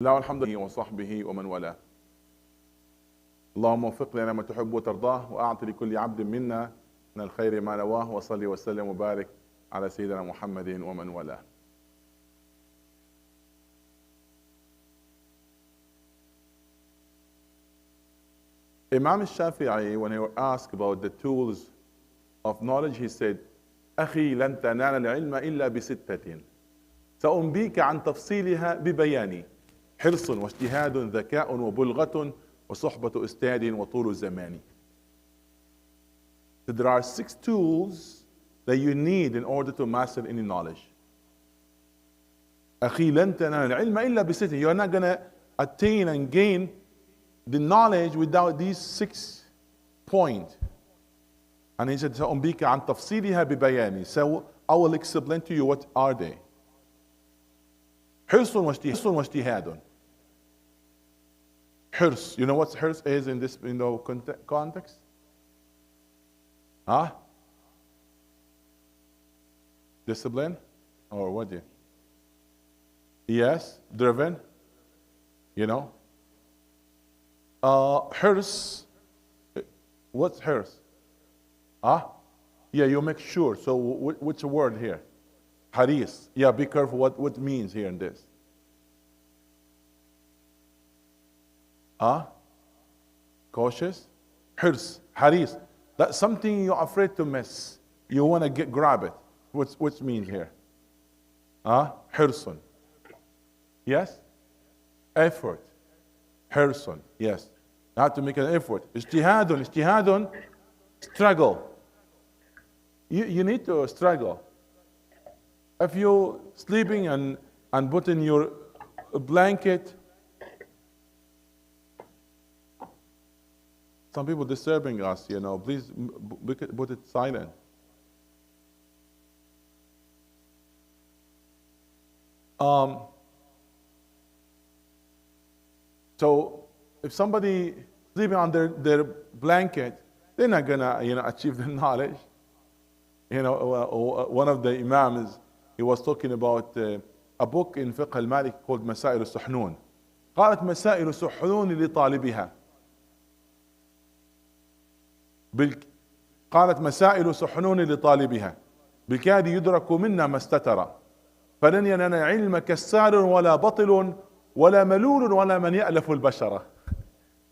لا والحمد لله وصحبه ومن والاه. اللهم وفقنا لما تحب وترضاه وأعط لكل عبد منا من الخير ما نواه وصلي وسلم وبارك على سيدنا محمد ومن والاه. Imam al-Shafi'i, when he was asked about the tools of knowledge, he said, أخي لن تنال العلم إلا بستة سأنبيك عن تفصيلها ببياني حرص واجتهاد ذكاء وبلغة وصحبة أستاذ وطول زمان. So there are 6 tools that you need in order to master any knowledge. أخي لن تنال العلم إلا بستة. You are not going to attain and gain the knowledge without these 6 points. And he said, سأنبيك عن تفصيلها ببياني. So I will explain to you what are they. حرص واجتهاد. Hirs. You know what hirs is in this context? Huh? Discipline? Or what do you? Yes, driven. You know? Hirs. What's hirs? Huh? Yeah, you make sure. So which word here? Haris. Yeah, be careful what it means here in this. Cautious. Hirs. Haris. That's something you're afraid to miss. You want to grab it. What's mean here? Hirsun. Yes? Effort. Hirsun. Yes. You have to make an effort. Ijtihadun. Struggle. You need to struggle. If you're sleeping and put in your blanket, some people disturbing us, please put it silent. So if somebody sleeping on their blanket, they're not gonna achieve the knowledge. One of the imams, he was talking about a book in fiqh al-Malik called مسائل السحنون. قالت مسائل السحنون لطالبها. قالت مسائل سحنون لطالبها بالكاد يدرك منا ما استتر فلن ينال علم كسال ولا بطل ولا ملول ولا من يألف البشرة.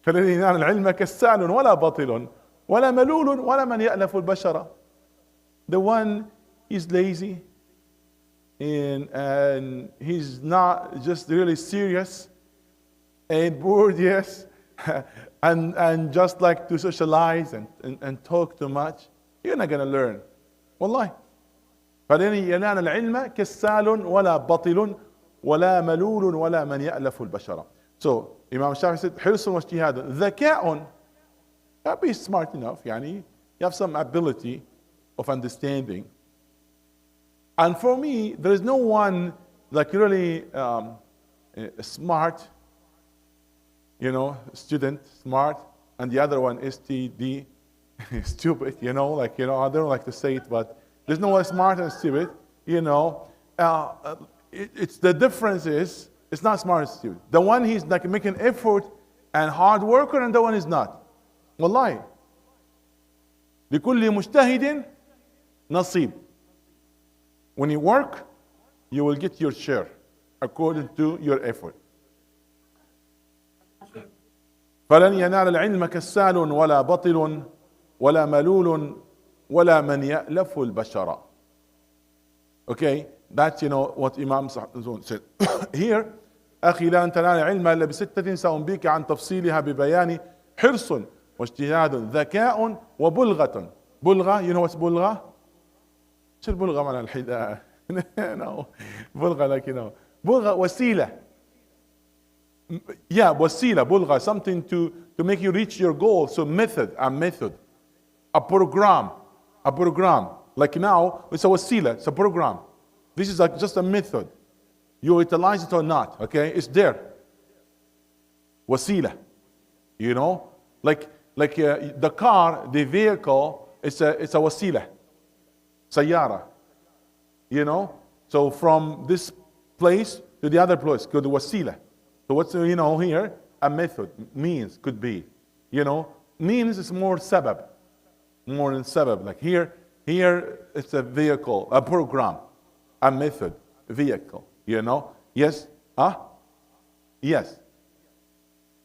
فلن ينال العلم كسال ولا بطل ولا ملول ولا من يألف البشرة. The one is lazy and he's not just really serious and bored, yes, and just like to socialize and talk too much, you're not going to learn. والله. فلن ينال العلم كسال ولا بطل ولا ملول ولا من يألف البشرة. So Imam Shafi said, حرص واجتهاد. ذكاء. Be smart enough. You have some ability of understanding. And for me, there is no one like really smart, student, smart, and the other one STD, stupid, I don't like to say it, but there's no one smart and stupid, it's the difference is, it's not smart and stupid. The one he's like making effort and hard worker, and the one is not. Wallahi. لكل مجتهد نصيب. When you work, you will get your share according to your effort. فلن ينال العلم كسال ولا بطل ولا ملول ولا من يألف البشر. Okay, that's what Imam said. Here, أخي لا تنال العلم إلا بستة سأنبيك عن تفصيلها ببيان حرص واجتهاد ذكاء وبلغة. بلغة, you know what's بلغة? شو البلغة معنى الحذاء؟ No, بلغة like بلغة وسيلة. Yeah, wasila, bulgha, something to make you reach your goal. So method, a program. Like now, it's a wasila, it's a program. This is like just a method. You utilize it or not, okay? It's there. Wasila, like the car, the vehicle, it's a wasila, sayyara, So from this place to the other place, called the wasila. So what's, here? A method, means, could be. Means is more sabab. More than sabab. Like here it's a vehicle, a program, a method, vehicle. Yes? Huh? Yes.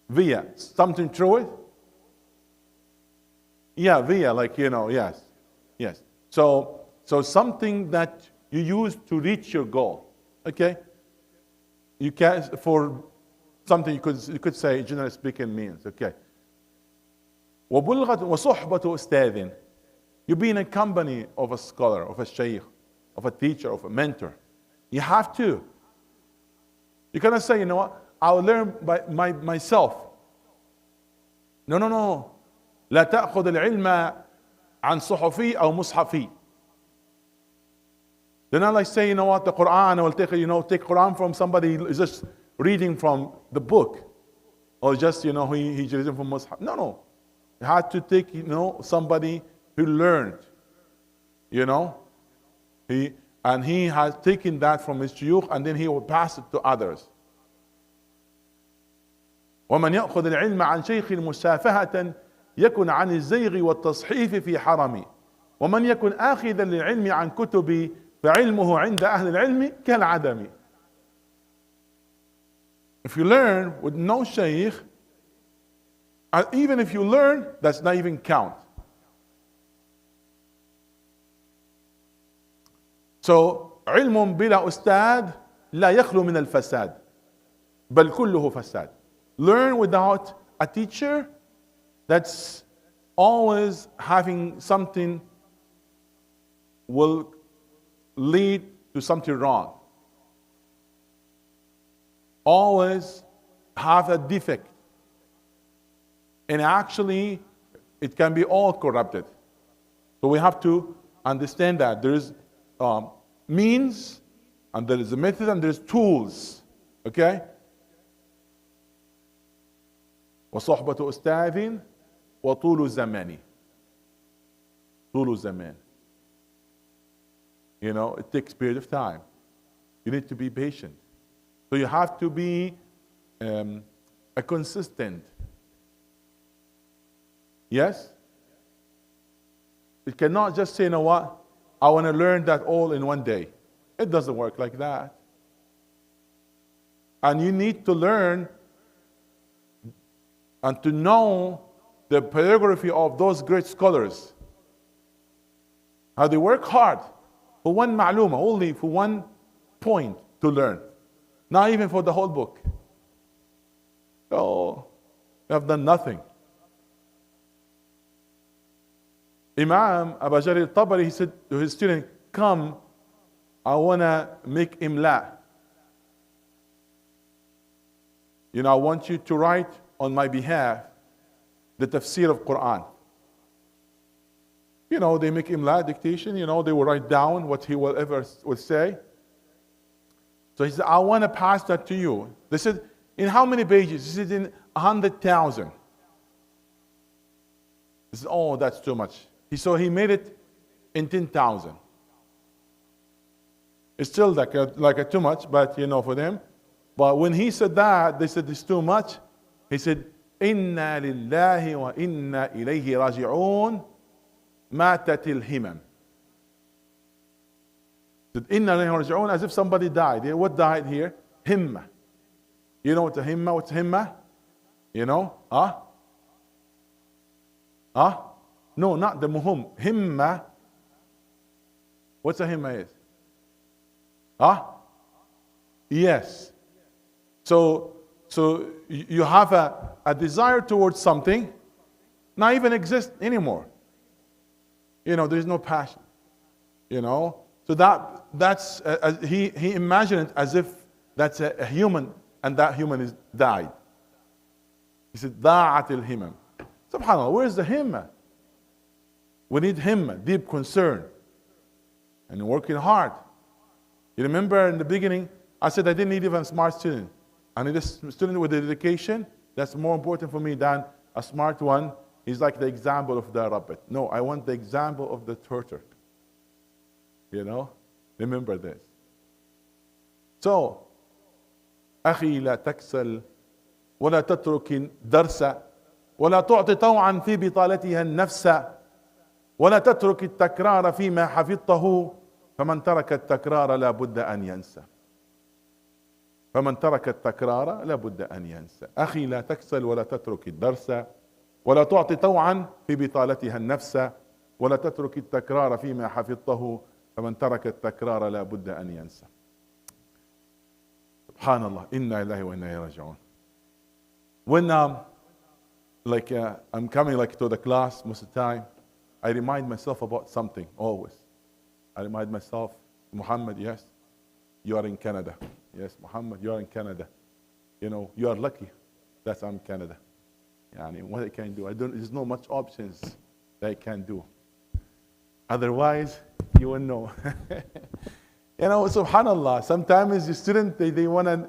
Via. Something through it? Yeah, via, like, yes. Yes. So something that you use to reach your goal. Okay? You can, for something you could say, generally speaking, means. Okay. وَبُلْغَةٌ وَصُحْبَةُ أُسْتَاذٍ. You be in a company of a scholar, of a shaykh, of a teacher, of a mentor. You have to. You cannot say, you know what, I'll learn by myself. No. لا تأخذ العلم عن صحفي أو مصحفي. They're not like saying, you know what, the Quran, I will take Quran from somebody who is just reading from the book. Or just, he's reading from Mus'haf. No. You have to take, somebody who learned. He has taken that from his shuyukh and then he will pass it to others. ومن يأخذ العلم عن شيخ مسافهة يكن عن الزيغ والتصحيف في حرمي ومن يكن آخذا للعلم عن كتبي فعلمه عند أهل العلم كالعدم. If you learn with no shaykh, even if you learn, that's not even count. So علم بلا أستاذ لا يخلو من الفساد بل كله فساد. Learn without a teacher, that's always having something will lead to something wrong. Always have a defect. And actually, it can be all corrupted. So we have to understand that there is means, and there is a method, and there is tools. Okay? وصحبة أستاذ وطول زمان. طول زمان. It takes a period of time. You need to be patient. So you have to be a consistent. Yes? You cannot just say, you know what, I want to learn that all in one day. It doesn't work like that. And you need to learn and to know the biography of those great scholars. How they work hard for one ma'luma, only for one point to learn. Not even for the whole book. So, you have done nothing. Imam Abu Jarir al-Tabari, he said to his student, come, I want to make imla. I want you to write on my behalf the tafsir of Quran. They make imla, dictation, they will write down what he will ever would say. So he said, I want to pass that to you. They said, in how many pages? He said, in 100,000. He said, oh, that's too much. So he made it in 10,000. It's still like too much, but for them. But when he said that, they said it's too much. He said, Inna lillahi wa inna ilayhi raji'un matat al-himam. Said, Inna lillahi raji'un, as if somebody died. What died here? Himma. You know what the himma? What's himma? No, not the muhum. Himma. What's a himma is? Yes. So you have a desire towards something, not even exist anymore. There is no passion. So that's he imagined it as if that's a human, and that human is died. He said, Da'at al-himam. Subhanallah, where's the himma? We need himma, deep concern, and working hard. You remember in the beginning, I said I didn't need even a smart student. I need a student with dedication. That's more important for me than a smart one. He's like the example of the rabbit. No, I want the example of the turtle. Remember this. So, أخي لا تكسل ولا تترك الدرس ولا تعطي طوعا في بطالتها النفس ولا تترك التكرار فيما حفظته فمن ترك التكرار لا بد أن ينسى. فمن ترك التكرار لا بد أن ينسى. أخي لا تكسل ولا تترك الدرس ولا تعطي طوعا في بطالتها النفس ولا تترك التكرار فيما حفظته فمن ترك التكرار لا بد أن ينسى. سبحان الله. إنا لله وإنا إليه راجعون. When I'm coming to the class most of the time, I remind myself about something always. I remind myself, Muhammad, yes, you are in Canada. Yes, Muhammad, you are in Canada. You know, you are lucky that I'm in Canada. What I can do, there's not much options that I can do. Otherwise, you wouldn't know. Subhanallah, sometimes the student, they want to,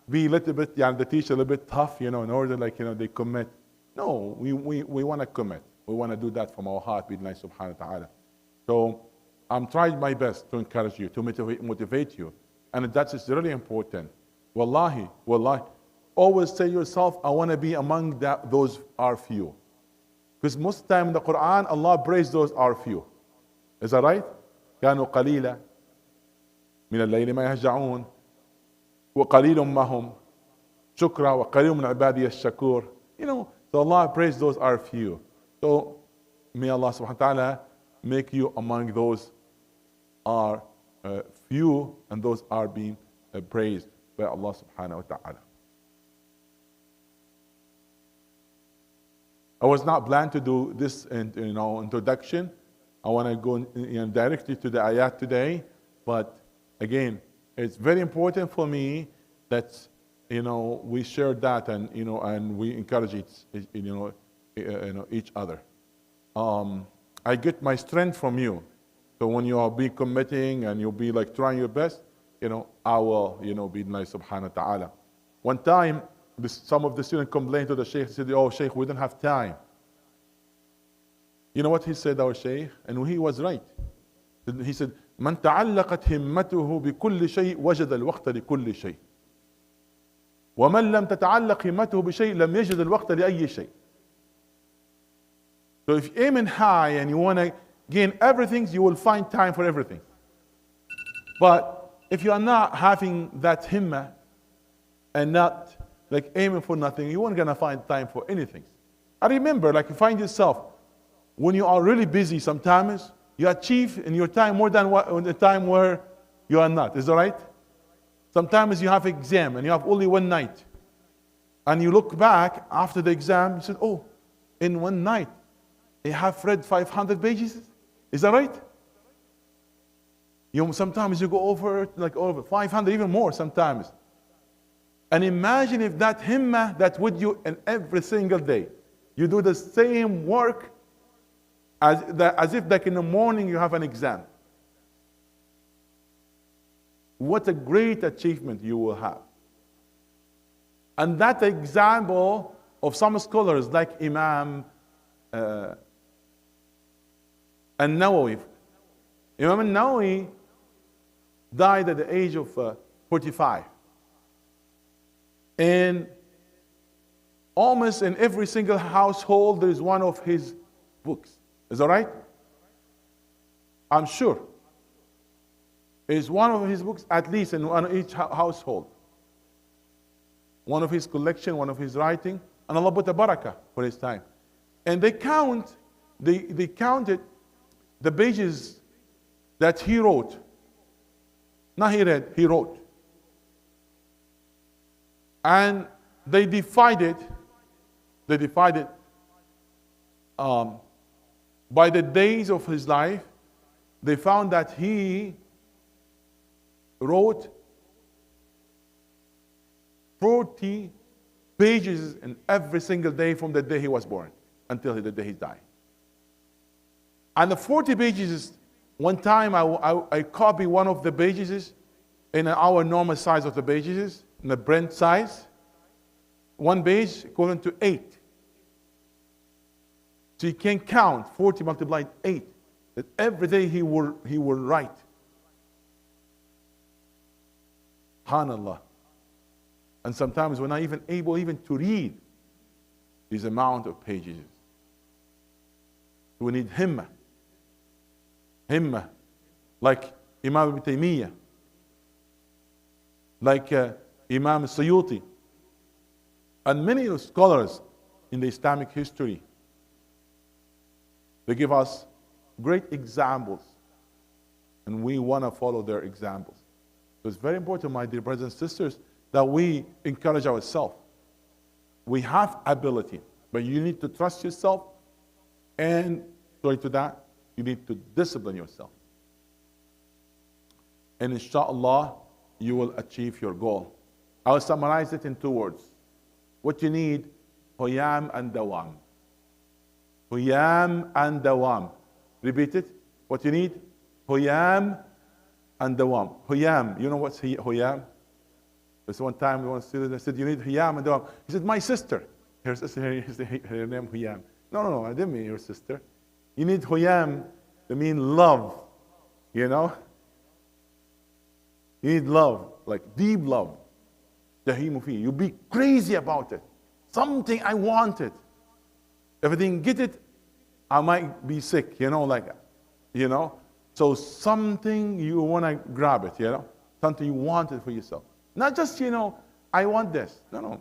be a little bit, the teacher a little bit tough, in order they commit. No, we want to commit. We want to do that from our heart, bidnillah subhanahu wa ta'ala. So I'm trying my best to encourage you, to motivate you. And that is really important. Wallahi, always tell yourself, I want to be among those are few. Because most of the time in the Quran, Allah praised those are few. Is that right? كانوا قليلا من الليل ما يهجعون وقليل ما هم شكرا وقليل من عبادي الشكور. So Allah praised those are few. So may Allah subhanahu wa ta'ala make you among those are few and those are being praised by Allah subhanahu wa ta'ala. I was not planned to do this introduction. I want to go directly to the ayat today, but again, it's very important for me that we share that and we encourage each other. I get my strength from you. So when you are be committing and you'll be trying your best, I will be nice subhanahu wa ta'ala. One time some of the students complained to the Sheikh, said, oh Sheikh, we don't have time. You know what he said, our Sheikh? And he was right. He said, من تعلقت همته بكل شيء وجد الوقت لكل شيء. ومن لم تتعلق همته بشيء لم يجد الوقت لأي شيء. So if you're aiming high and you want to gain everything, you will find time for everything. But if you are not having that himmah and not aiming for nothing, you aren't going to find time for anything. I remember, you find yourself, when you are really busy sometimes, you achieve in your time more than the time where you are not. Is that right? Sometimes you have exam and you have only one night. And you look back after the exam, you said, oh, in one night, I have read 500 pages. Is that right? Sometimes you go over, over 500, even more sometimes. And imagine if that himmah that with you in every single day, you do the same work as if in the morning you have an exam. What a great achievement you will have. And that example of some scholars like Imam An-Nawawi. Imam An-Nawawi died at the age of 45. And almost in every single household there is one of his books. Is that right? I'm sure. Is one of his books at least in each household. One of his collection, one of his writing, and Allah put a barakah for his time. And they counted the pages that he wrote. Not he read, he wrote. And they divided by the days of his life. They found that he wrote 40 pages in every single day from the day he was born until the day he died. And the 40 pages, one time I copied one of the pages in our normal size of the pages, in the print size. One page equivalent to 8. So you can count 40 multiplied 8. That every day he will write. SubhanAllah. And sometimes we're not even able even to read these amount of pages. We need himmah. Himmah. Like Imam Ibn Taymiyyah. Like Imam Suyuti. And many scholars in the Islamic history. They give us great examples. And we want to follow their examples. So it's very important, my dear brothers and sisters, that we encourage ourselves. We have ability, but you need to trust yourself, and going to that, you need to discipline yourself. And inshallah, you will achieve your goal. I'll summarize it in 2 words. What you need, huyam and dawam. Huyam and dawam. Repeat it. What you need, huyam and dawam. Huyam, you know what's huyam? There's one time one student said, you need huyam and dawam. He said, my sister. Her name huyam. No, I didn't mean your sister. You need huyam, to mean love. You know? You need love, like deep love. You be crazy about it. Something I wanted. If I didn't get it, I might be sick, So something you want to grab it, Something you wanted for yourself. Not just, I want this. No,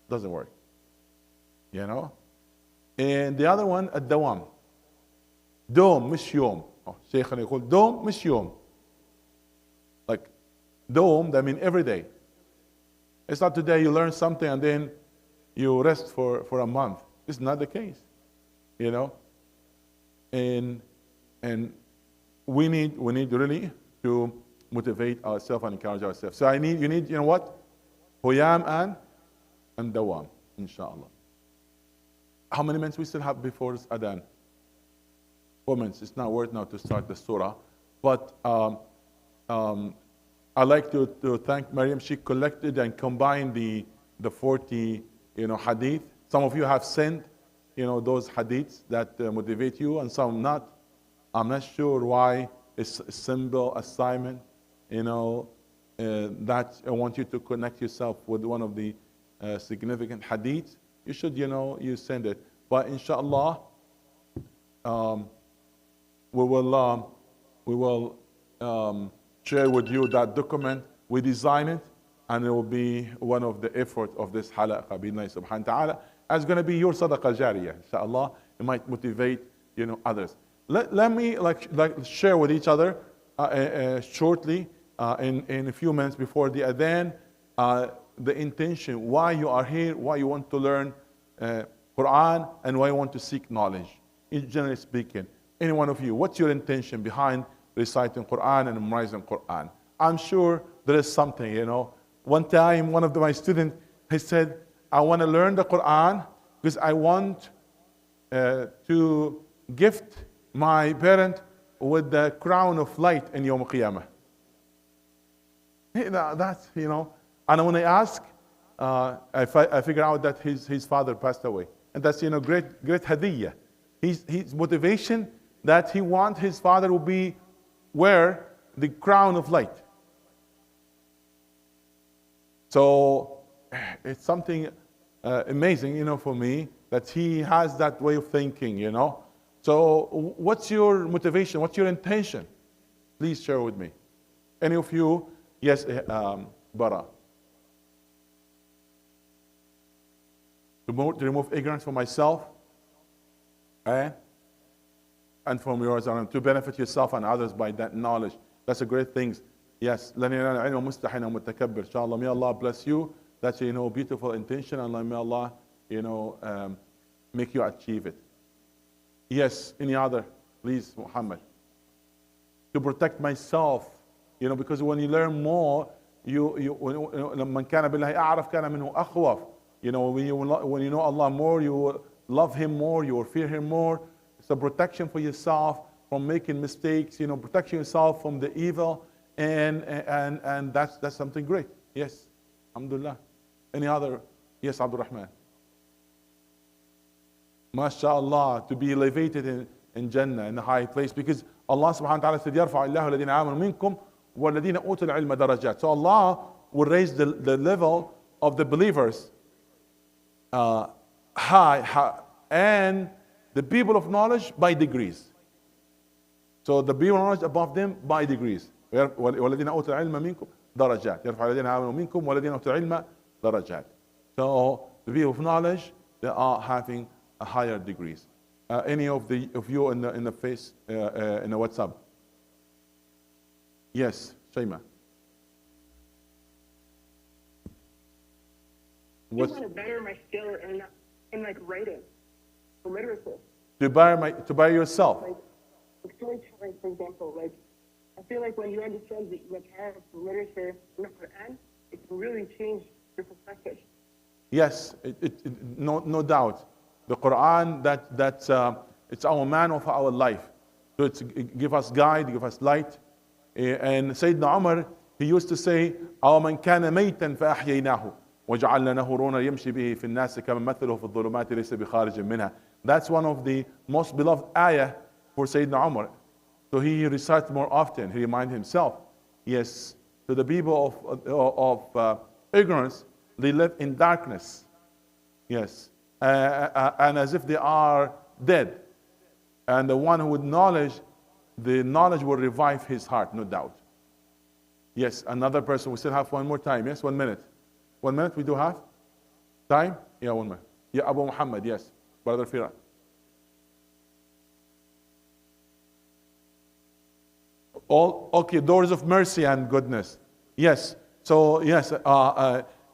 doesn't work. And the other one, الدوام. دوم مش يوم. شيخنا يقول دوم مش يوم. Like دوم, that means every day. It's not today you learn something and then you rest for a month. This is not the case. And we need really to motivate ourselves and encourage ourselves. So you need, what? Huyam and dawam, inshallah. How many minutes we still have before this adhan? 4 minutes. It's not worth now to start the surah. But I'd like to thank Maryam. She collected and combined the 40, hadith. Some of you have sent, those hadiths that motivate you, and some not. I'm not sure why. It's a simple assignment, that I want you to connect yourself with one of the significant hadiths. You should, you send it. But inshallah, we will share with you that document. We design it, and it will be one of the effort of this halaqa, bi'idhnillahi subhanahu wa ta'ala. It's going to be your sadaqah jariyah, inshallah. It might motivate, others. Let me share with each other shortly, in a few minutes before the adhan, the intention, why you are here, why you want to learn Quran, and why you want to seek knowledge. Generally speaking, any one of you, what's your intention behind reciting Quran and memorizing Quran? I'm sure there is something, One time, one of my students, he said, I want to learn the Quran because I want to gift my parent with the crown of light in Yawm Qiyamah. That's, and when I ask, I figure out that his father passed away. And that's, great hadiyah. His motivation that he wants his father to wear the crown of light. So it's something amazing, for me, that he has that way of thinking, So what's your motivation? What's your intention? Please share with me. Any of you? Yes, Bara. To remove ignorance from myself and from yours, and to benefit yourself and others by that knowledge. That's a great thing. Yes. May Allah bless you. That's a beautiful intention, and may Allah make you achieve it. Yes. Any other? Please, Muhammad. To protect myself, because when you learn more, من كان بالله أعرف كان منه أخوف. When you know Allah more, you will love Him more, you will fear Him more. It's a protection for yourself from making mistakes, protection yourself from the evil, and that's something great. Yes, alhamdulillah. Any other? Yes, Abdul Rahman. MashaAllah, to be elevated in Jannah, in the high place, because Allah subhanahu wa ta'ala said, يَرْفَعِ اللَّهُ الَّذِينَ آمَنُوا مِنْكُمْ وَالَّذِينَ أُوتُوا الْعِلْمَ دَرَجَاتٍ. So Allah will raise the level of the believers and the people of knowledge by degrees. So the people of knowledge above them by degrees. والذين أوتوا العلم منكم درجات يرفع الذين آمنوا منكم والذين أوتوا العلم درجات. So the people of knowledge, they are having a higher degrees. Any of you in the face in the WhatsApp? Yes, Shaima. I want to better my skill in like writing, or literacy. To better yourself. Like storytelling, for example. Like I feel like when you understand the power of literature in the Quran, it can really change your perspective. Yes, no doubt. The Quran, it's our manual for our life. So it give us guide, give us light. And Sayyidina Umar, he used to say, أَوْ مَنْ كَانَ مَيْتًا فَأَحْيَيْنَاهُ وَجَعَلْنَا لَهُ نُورًا يَمْشِي بِهِ فِي النَّاسِ كَمَنْ مَثَلُهُ فِي الظُّلُمَاتِ لَيْسَ بِخَارِجٍ مِنْهَا. That's one of the most beloved ayah for Sayyidina Umar. So he recites more often. He reminds himself. Yes, to the people of ignorance, they live in darkness. Yes, and as if they are dead. And the one who would knowledge, the knowledge will revive his heart, no doubt. Yes, another person. We still have one more time. Yes, 1 minute. 1 minute we do have? Time? Yeah, 1 minute. Yeah, Abu Muhammad, yes. Brother Fira. All, okay, doors of mercy and goodness. Yes. So, yes,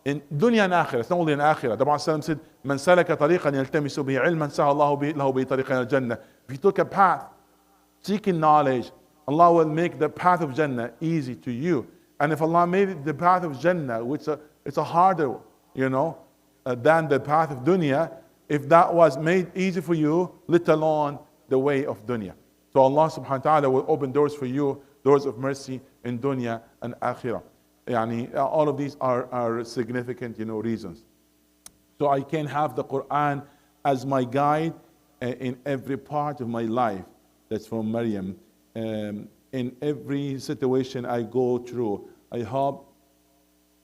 in dunya and akhirah, it's not only in akhirah. The Prophet said, من سلك طريقا يلتمس به علما سهل الله له به طريقا الجنة. If you took a path seeking knowledge, Allah will make the path of Jannah easy to you. And if Allah made the path of Jannah, which it's a harder, than the path of dunya, if that was made easy for you, let alone the way of dunya. So Allah subhanahu wa ta'ala will open doors for you, doors of mercy in dunya and akhirah. All of these are significant, reasons. So I can have the Quran as my guide in every part of my life. That's from Maryam. In every situation I go through, I hope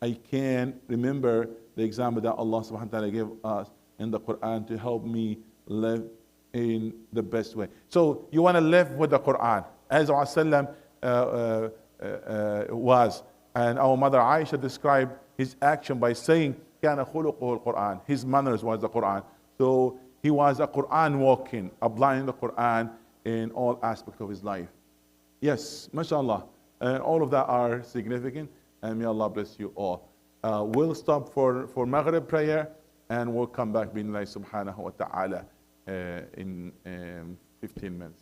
I can remember the example that Allah subhanahu wa ta'ala gave us in the Quran to help me live in the best way. So you want to live with the Quran as Rasulullah was. And our mother Aisha described his action by saying, كَانَ خُلُقُهُ الْقُرْآنِ. His manners was the Quran. So he was a Quran walking, applying the Quran in all aspects of his life. Yes, mashallah. And all of that are significant. And may Allah bless you all. We'll stop for Maghrib prayer and we'll come back, bi-idhnillahi subhanahu wa ta'ala, in 15 minutes.